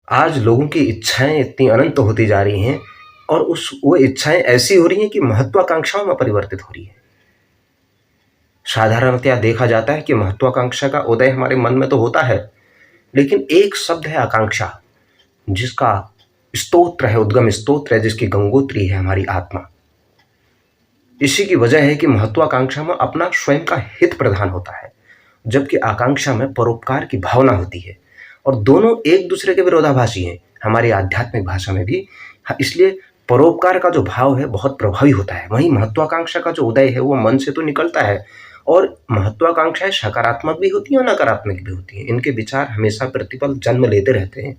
आज लोगों की इच्छाएँ इतनी अनंत होती जा रही हैं और वो इच्छाएँ ऐसी हो रही हैं कि महत्वाकांक्षाओं में परिवर्तित हो रही हैं। साधारणतया देखा जाता है कि महत्वाकांक्षा का उदय हमारे मन में तो होता है, लेकिन एक शब्द है आकांक्षा, जिसका स्तोत्र है, उद्गम स्तोत्र है, जिसकी गंगोत्री है हमारी आत्मा। इसी की वजह है कि महत्वाकांक्षा में अपना स्वयं का हित प्रधान होता है, जबकि आकांक्षा में परोपकार की भावना होती है और दोनों एक दूसरे के विरोधाभासी हैं हमारी आध्यात्मिक भाषा में भी। इसलिए परोपकार का जो भाव है बहुत प्रभावी होता है, वहीं महत्वाकांक्षा का जो उदय है वो मन से तो निकलता है। और महत्वाकांक्षाएं सकारात्मक भी होती हैं और नकारात्मक भी होती हैं, इनके विचार हमेशा प्रतिपल जन्म लेते रहते हैं।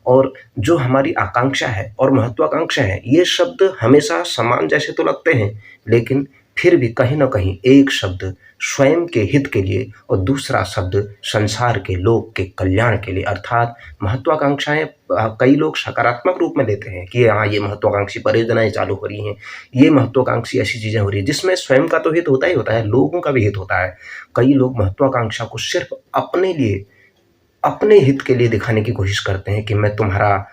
और जो हमारी आकांक्षा है और महत्वाकांक्षा है, ये शब्द हमेशा समान जैसे तो लगते हैं, लेकिन फिर भी कहीं न कहीं एक शब्द स्वयं के हित के लिए और दूसरा शब्द संसार के लोक के कल्याण के लिए, अर्थात महत्वाकांक्षाएँ कई लोग सकारात्मक रूप में लेते हैं कि हाँ, ये महत्वाकांक्षी परियोजनाएँ चालू हो रही हैं, ये महत्वाकांक्षी ऐसी चीज़ें हो रही हैं, जिसमें स्वयं का तो हित होता ही होता है, लोगों का भी हित होता है। कई लोग महत्वाकांक्षा को सिर्फ़ अपने लिए, अपने हित के लिए दिखाने की कोशिश करते हैं कि मैं तुम्हारा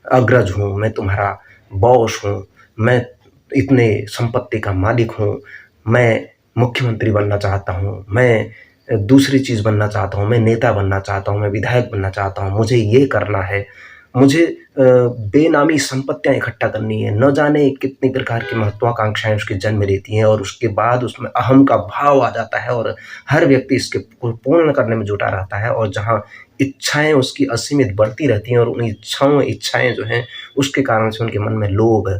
अग्रज हूँ, मैं तुम्हारा बॉस हूँ, मैं इतने संपत्ति का मालिक हूँ, मैं मुख्यमंत्री बनना चाहता हूँ, मैं दूसरी चीज़ बनना चाहता हूँ, मैं नेता बनना चाहता हूँ, मैं विधायक बनना चाहता हूँ, मुझे ये करना है, मुझे बेनामी संपत्तियाँ इकट्ठा करनी है। न जाने कितनी प्रकार की महत्वाकांक्षाएँ उसके जन्म लेती हैं और उसके बाद उसमें अहम का भाव आ जाता है और हर व्यक्ति इसके को पूर्ण करने में जुटा रहता है। और जहाँ इच्छाएँ उसकी असीमित बढ़ती रहती हैं और उन इच्छाएँ जो हैं, उसके कारण से उनके मन में लोभ,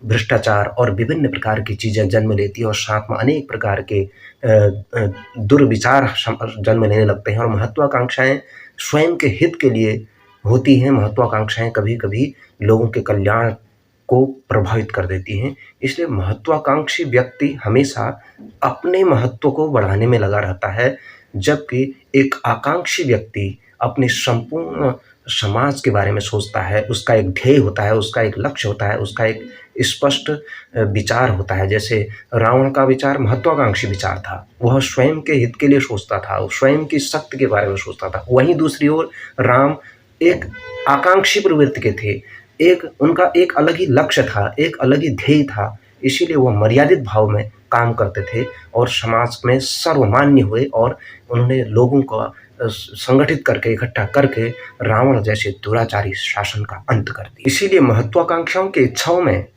भ्रष्टाचार और विभिन्न प्रकार की चीज़ें जन्म लेती हैं और साथ में अनेक प्रकार के दुर्विचार जन्म लेने लगते हैं। और महत्वाकांक्षाएँ स्वयं के हित के लिए होती हैं, महत्वाकांक्षाएँ कभी-कभी लोगों के कल्याण को प्रभावित कर देती हैं। इसलिए महत्वाकांक्षी व्यक्ति हमेशा अपने महत्व को बढ़ाने में लगा रहता है, जबकि एक आकांक्षी व्यक्ति अपने संपूर्ण समाज के बारे में सोचता है, उसका एक ध्येय होता है, उसका एक लक्ष्य होता है, उसका एक स्पष्ट विचार होता है। जैसे रावण का विचार महत्वाकांक्षी विचार था, वह स्वयं के हित के लिए सोचता था, वो स्वयं की शक्ति के बारे में सोचता था। वहीं दूसरी ओर राम एक आकांक्षी प्रवृत्ति के थे, उनका एक अलग ही लक्ष्य था, एक अलग ही ध्येय था, इसीलिए वह मर्यादित भाव में काम करते थे और समाज में सर्वमान्य हुए और उन्होंने लोगों को संगठित करके, इकट्ठा करके रावण जैसे दुराचारी शासन का अंत कर दिया। इसीलिए महत्वाकांक्षाओं की इच्छाओं में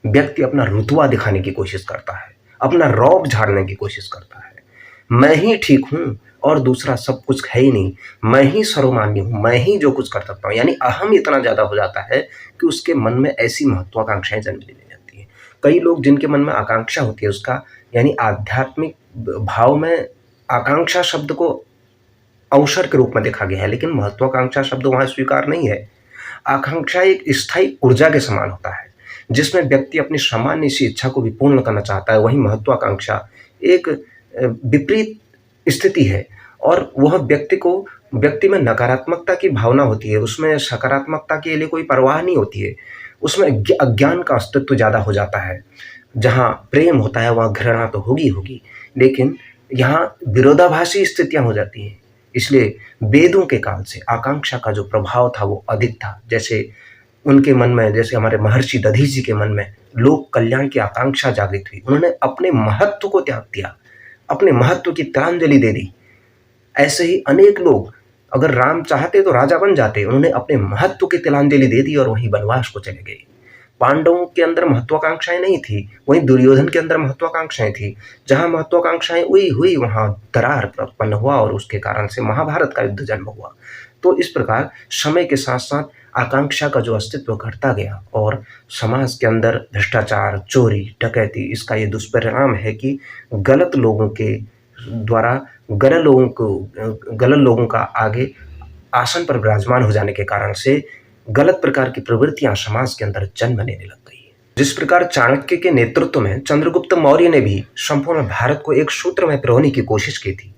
व्यक्ति अपना रुतबा दिखाने की कोशिश करता है, अपना रौब झाड़ने की कोशिश करता है। मैं ही ठीक हूँ और दूसरा सब कुछ है ही नहीं, मैं ही सर्वमान्य हूँ, मैं ही जो कुछ कर सकता हूँ। यानी अहम इतना ज़्यादा हो जाता है कि उसके मन में ऐसी महत्वाकांक्षाएँ जन्म लेने लगती हैं। कई लोग जिनके मन में आकांक्षा होती है, उसका यानी आध्यात्मिक भाव में आकांक्षा शब्द को अवसर के रूप में देखा गया है, लेकिन महत्वाकांक्षा शब्द वहाँ स्वीकार नहीं है। आकांक्षा एक स्थायी ऊर्जा के समान होता है, जिसमें व्यक्ति अपनी सामान्य सी इच्छा को भी पूर्ण करना चाहता है। वहीं महत्वाकांक्षा एक विपरीत स्थिति है और वह व्यक्ति में नकारात्मकता की भावना होती है, उसमें सकारात्मकता के लिए कोई परवाह नहीं होती है। उसमें अज्ञान का अस्तित्व ज़्यादा हो जाता है। जहाँ प्रेम होता है वहाँ घृणा तो होगी होगी, लेकिन यहाँ विरोधाभासी स्थितियाँ हो जाती हैं। इसलिए वेदों के काल से आकांक्षा का जो प्रभाव था वो अधिक था। जैसे उनके मन में, जैसे हमारे महर्षि दधीचि के मन में लोक कल्याण की आकांक्षा जागृत हुई, उन्होंने अपने महत्व को त्याग दिया, अपने महत्व की तिलांजलि दे दी। ऐसे ही अनेक लोग अगर राम चाहते तो राजा बन जाते, उन्होंने अपने महत्व की तिलांजलि दे दी और वहीं वनवास को चले गए। पांडवों के अंदर महत्वाकांक्षाएं नहीं थी, वहीं दुर्योधन के अंदर महत्वाकांक्षाएं थी। जहां महत्वाकांक्षाएं हुई वहां दरार उत्पन्न हुआ और उसके कारण से महाभारत का युद्ध जन्म हुआ। तो इस प्रकार समय के साथ साथ आकांक्षा का जो अस्तित्व घटता गया और समाज के अंदर भ्रष्टाचार, चोरी, डकैती, इसका ये दुष्परिणाम है कि गलत लोगों के द्वारा गलत लोगों का आगे आसन पर विराजमान हो जाने के कारण से गलत प्रकार की प्रवृत्तियां समाज के अंदर जन्म लेने लग गई है। जिस प्रकार चाणक्य के नेतृत्व में चंद्रगुप्त मौर्य ने भी संपूर्ण भारत को एक सूत्र में पिरोने की कोशिश की थी।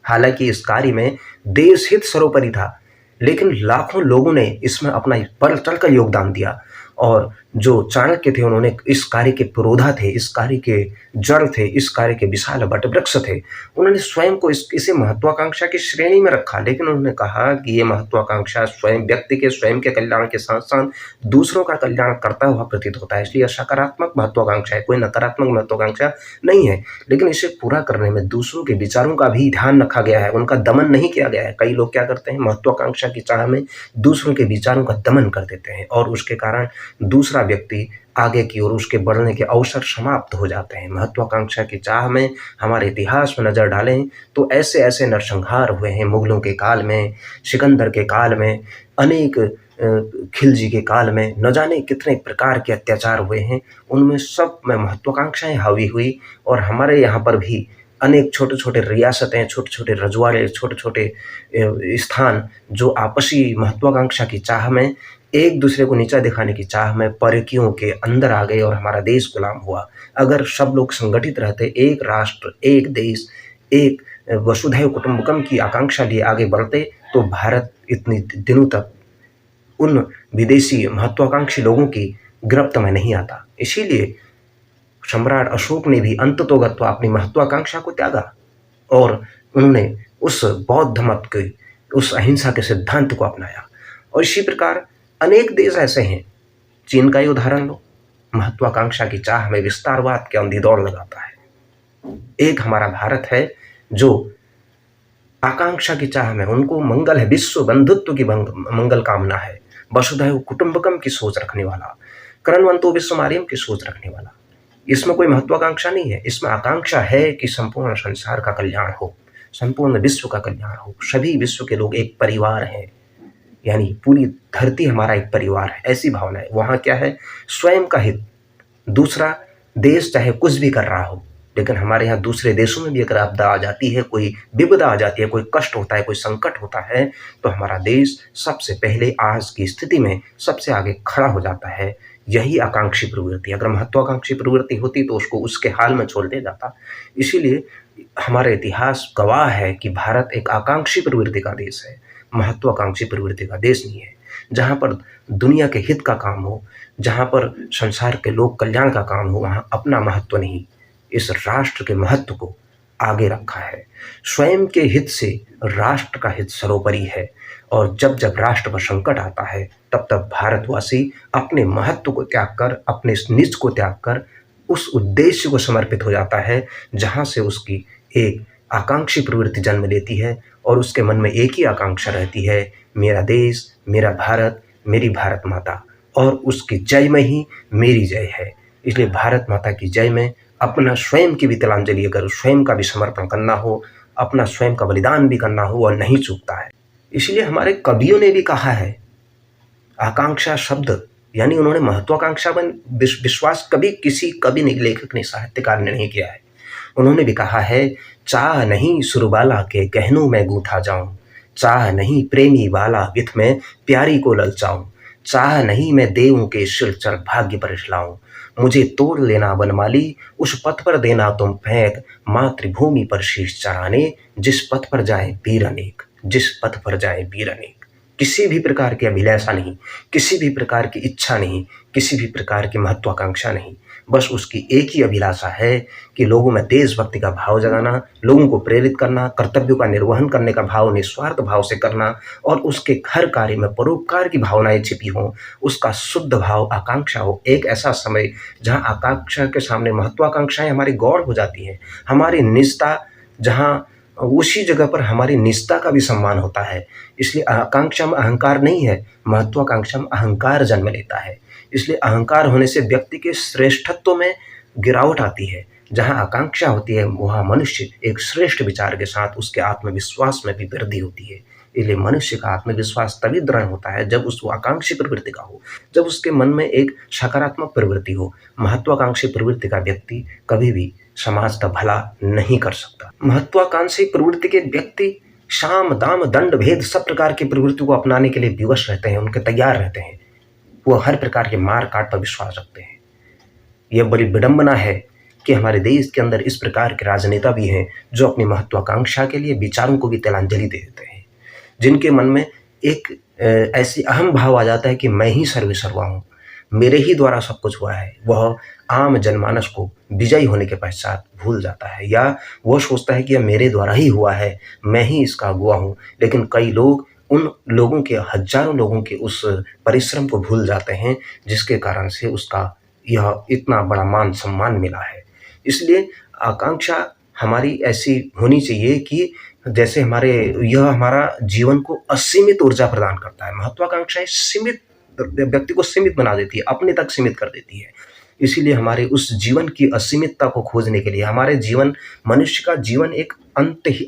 हालांकि इस कार्य में देश हित सर्वोपरि था, लेकिन लाखों लोगों ने इसमें अपना बढ़ चढ़कर योगदान दिया। और जो चाणक्य थे उन्होंने इस कार्य के पुरोधा थे, इस कार्य के जड़ थे, इस कार्य के विशाल वटवृक्ष थे। उन्होंने स्वयं को इसे महत्वाकांक्षा की श्रेणी में रखा, लेकिन उन्होंने कहा कि ये महत्वाकांक्षा स्वयं व्यक्ति के स्वयं के कल्याण के साथ-साथ दूसरों का कल्याण करता हुआ प्रतीत होता है, इसलिए सकारात्मक महत्वाकांक्षा है, कोई नकारात्मक महत्वाकांक्षा नहीं है। लेकिन इसे पूरा करने में दूसरों के विचारों का भी ध्यान रखा गया है, उनका दमन नहीं किया गया है। कई लोग क्या करते हैं, महत्वाकांक्षा की चाह में दूसरों के विचारों का दमन कर देते हैं और उसके कारण दूसरा व्यक्ति आगे की ओर उसके बढ़ने के अवसर समाप्त हो जाते हैं। महत्वाकांक्षा की चाह में हमारे इतिहास में नज़र डालें तो ऐसे-ऐसे नरसंहार हुए हैं मुगलों के काल में, सिकंदर के काल में, अनेक खिलजी के काल में, न जाने कितने प्रकार के अत्याचार हुए हैं। उनमें सब में महत्वाकांक्षाएँ हावी हुई और हमारे यहाँ पर भी अनेक छोटे-छोटे रियासतें, छोटे-छोटे रजवाड़े, छोटे-छोटे स्थान जो आपसी महत्वाकांक्षा की चाह में एक दूसरे को नीचा दिखाने की चाह में परकियों के अंदर आ गए और हमारा देश गुलाम हुआ। अगर सब लोग संगठित रहते, एक राष्ट्र, एक देश, एक वसुधैव कुटुंबकम की आकांक्षा लिए आगे बढ़ते, तो भारत इतनी दिनों तक उन विदेशी महत्वाकांक्षी लोगों की गिरफ्त में नहीं आता। इसीलिए सम्राट अशोक ने भी अंततोगत्वा अपनी महत्वाकांक्षा को त्यागा और उन्होंने उस बौद्ध मत के, उस अहिंसा के सिद्धांत को अपनाया। और इसी प्रकार अनेक देश ऐसे हैं, चीन का ही उदाहरण लो, महत्वाकांक्षा की चाह में विस्तारवाद के अंधी दौड़ लगाता है। एक हमारा भारत है जो आकांक्षा की चाह में, उनको मंगल है, विश्व बंधुत्व की मंगल कामना है, वसुधैव कुटुंबकम की सोच रखने वाला, कर्णवंतो विश्वमार्यम की सोच रखने वाला। इसमें कोई महत्वाकांक्षा नहीं है, इसमें आकांक्षा है कि संपूर्ण संसार का कल्याण हो, संपूर्ण विश्व का कल्याण हो, सभी विश्व के लोग एक परिवार हैं, यानी पूरी धरती हमारा एक परिवार है, ऐसी भावना है। वहाँ क्या है, स्वयं का हित, दूसरा देश चाहे कुछ भी कर रहा हो, लेकिन हमारे यहाँ दूसरे देशों में भी अगर आपदा आ जाती है, कोई विपदा आ जाती है, कोई कष्ट होता है, कोई संकट होता है, तो हमारा देश सबसे पहले आज की स्थिति में सबसे आगे खड़ा हो जाता है। यही आकांक्षी प्रवृत्ति, अगर महत्वाकांक्षी प्रवृत्ति होती तो उसको उसके हाल में छोड़ दिया जाता। इसीलिए हमारा इतिहास गवाह है कि भारत एक आकांक्षी प्रवृत्ति का देश है, महत्वाकांक्षी प्रवृत्ति का देश नहीं है। जहाँ पर दुनिया के हित का काम हो, जहाँ पर संसार के लोक कल्याण का काम हो, वहाँ अपना महत्व नहीं, इस राष्ट्र के महत्व को आगे रखा है। स्वयं के हित से राष्ट्र का हित सर्वोपरि है और जब जब राष्ट्र पर संकट आता है, तब तब भारतवासी अपने महत्व को त्याग कर, अपने निज को त्याग कर उस उद्देश्य को समर्पित हो जाता है जहाँ से उसकी एक आकांक्षी प्रवृत्ति जन्म लेती है और उसके मन में एक ही आकांक्षा रहती है, मेरा देश, मेरा भारत, मेरी भारत माता, और उसकी जय में ही मेरी जय है। इसलिए भारत माता की जय में अपना स्वयं की भी तिलांजलि, अगर स्वयं का भी समर्पण करना हो, अपना स्वयं का बलिदान भी करना हो, और नहीं चूकता है। इसलिए हमारे कवियों ने भी कहा है, आकांक्षा शब्द, यानी उन्होंने महत्वाकांक्षा पर विश्वास कभी किसी कवि ने, लेखक ने, साहित्यकार ने नहीं किया है। उन्होंने भी कहा है, चाह नहीं सुरबाला के गहनों में गूंथा जाऊं, चाह नहीं प्रेमी वाला विथ में प्यारी को ललचाऊं, चाह नहीं मैं देवों के शिलचर भाग्य पर लाऊं, मुझे तोड़ लेना बनमाली उस पथ पर देना तुम फेंक, मातृभूमि पर शीश चढ़ाने जिस पथ पर जाए वीर अनेक, जिस पथ पर जाए वीर अनेक। किसी भी प्रकार की अभिलाषा नहीं, किसी भी प्रकार की इच्छा नहीं, किसी भी प्रकार की महत्वाकांक्षा नहीं, बस उसकी एक ही अभिलाषा है कि लोगों में देशभक्ति का भाव जगाना, लोगों को प्रेरित करना, कर्तव्यों का निर्वहन करने का भाव निस्वार्थ भाव से करना, और उसके हर कार्य में परोपकार की भावनाएं छिपी हों, उसका शुद्ध भाव आकांक्षा हो। एक ऐसा समय जहां आकांक्षा के सामने महत्वाकांक्षाएं हमारी गौण हो जाती हैं, हमारी निजता, जहां उसी जगह पर हमारी निजता का भी सम्मान होता है। इसलिए आकांक्षा में अहंकार नहीं है, महत्वाकांक्षा में अहंकार जन्म लेता है। इसलिए अहंकार होने से व्यक्ति के श्रेष्ठत्व में गिरावट आती है। जहाँ आकांक्षा होती है, वहाँ मनुष्य एक श्रेष्ठ विचार के साथ उसके आत्मविश्वास में भी वृद्धि होती है। इसलिए मनुष्य का आत्मविश्वास तभी दृढ़ होता है जब उस आकांक्षी प्रवृत्ति का हो, जब उसके मन में एक सकारात्मक प्रवृत्ति हो। महत्वाकांक्षी प्रवृत्ति का व्यक्ति कभी भी समाज का भला नहीं कर सकता। महत्वाकांक्षी प्रवृत्ति के व्यक्ति साम दाम दंड भेद सब प्रकार की प्रवृत्ति को अपनाने के लिए विवश रहते हैं, उनके तैयार रहते हैं। वो हर प्रकार के मार काट पर विश्वास रखते हैं। यह बड़ी विडंबना है कि हमारे देश के अंदर इस प्रकार के राजनेता भी हैं जो अपनी महत्वाकांक्षा के लिए विचारों को भी तिलांजलि दे देते हैं, जिनके मन में एक ऐसी अहम भाव आ जाता है कि मैं ही सर्वेसर्वा हूँ, मेरे ही द्वारा सब कुछ हुआ है, वह आम जनमानस को विजयी होने के पश्चात भूल जाता है, या वह सोचता है कि यह मेरे द्वारा ही हुआ है, मैं ही इसका अगुआ हूँ। लेकिन कई लोग उन लोगों के, हज़ारों लोगों के उस परिश्रम को भूल जाते हैं, जिसके कारण से उसका यह इतना बड़ा मान-सम्मान मिला है। इसलिए आकांक्षा हमारी ऐसी होनी चाहिए कि जैसे यह हमारा जीवन को असीमित ऊर्जा प्रदान करता है। महत्वाकांक्षाएँ सीमित व्यक्ति को सीमित बना देती है, अपने तक सीमित कर देती है। इसीलिए हमारे उस जीवन की असीमितता को खोजने के लिए मनुष्य का जीवन एक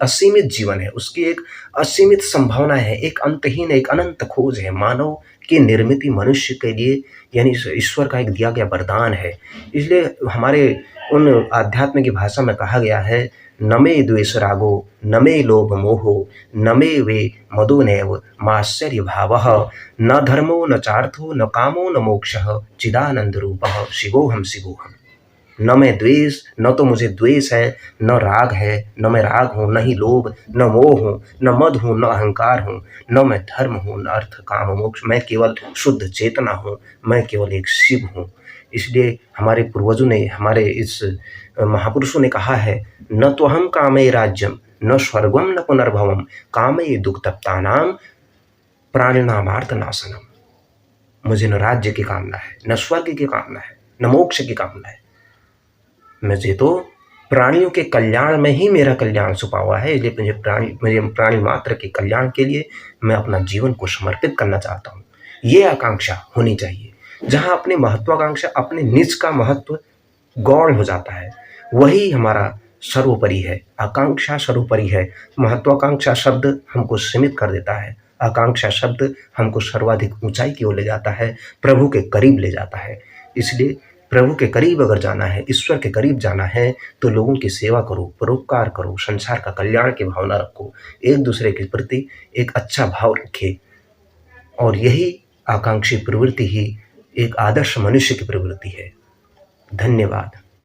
असीमित जीवन है, उसकी एक असीमित संभावना है, एक अंतहीन, एक अनंत खोज है। मानव की निर्मित मनुष्य के लिए यानी ईश्वर का एक दिया गया वरदान है। इसलिए हमारे उन आध्यात्म की भाषा में कहा गया है, न मे द्वेष रागो न मे लोभ मोहो न मे वे मदो नैव माश्चर्य भावः न धर्मो न चार्थो न कामो न मोक्षः चिदानंद रूपः शिवोहम शिवोहम। न मैं द्वेष, न तो मुझे द्वेष है, न राग है, न मैं राग हूँ, न ही लोभ, न मोह हूँ, न मद हूँ, न अहंकार हूँ, न मैं धर्म हूँ, न अर्थ काम मोक्ष। मैं केवल शुद्ध चेतना हूँ, मैं केवल एक शिव हूँ। इसलिए हमारे पूर्वजों ने, हमारे इस महापुरुषों ने कहा है, न तो हम कामे राज्यम न स्वर्गम न पुनर्भवम कामे दुक्तप्तानाम प्राणिनामार्थ नाशनम। मुझे न राज्य की कामना है, न स्वर्ग की कामना है, न मोक्ष की कामना है। मुझे तो प्राणियों के कल्याण में ही मेरा कल्याण छुपा हुआ है। इसलिए मुझे प्राणी मात्र के कल्याण के लिए मैं अपना जीवन को समर्पित करना चाहता हूँ। ये आकांक्षा होनी चाहिए। जहाँ अपनी महत्वाकांक्षा, अपने निज का महत्व गौण हो जाता है, वही हमारा सर्वोपरि है। आकांक्षा सर्वोपरि है। महत्वाकांक्षा शब्द हमको सीमित कर देता है, आकांक्षा शब्द हमको सर्वाधिक ऊंचाई की ओर ले जाता है, प्रभु के करीब ले जाता है। इसलिए प्रभु के करीब अगर जाना है, ईश्वर के करीब जाना है, तो लोगों की सेवा करो, परोपकार करो, संसार का कल्याण की भावना रखो, एक दूसरे के प्रति एक अच्छा भाव रखे। और यही आकांक्षी प्रवृत्ति ही एक आदर्श मनुष्य की प्रवृत्ति है। धन्यवाद।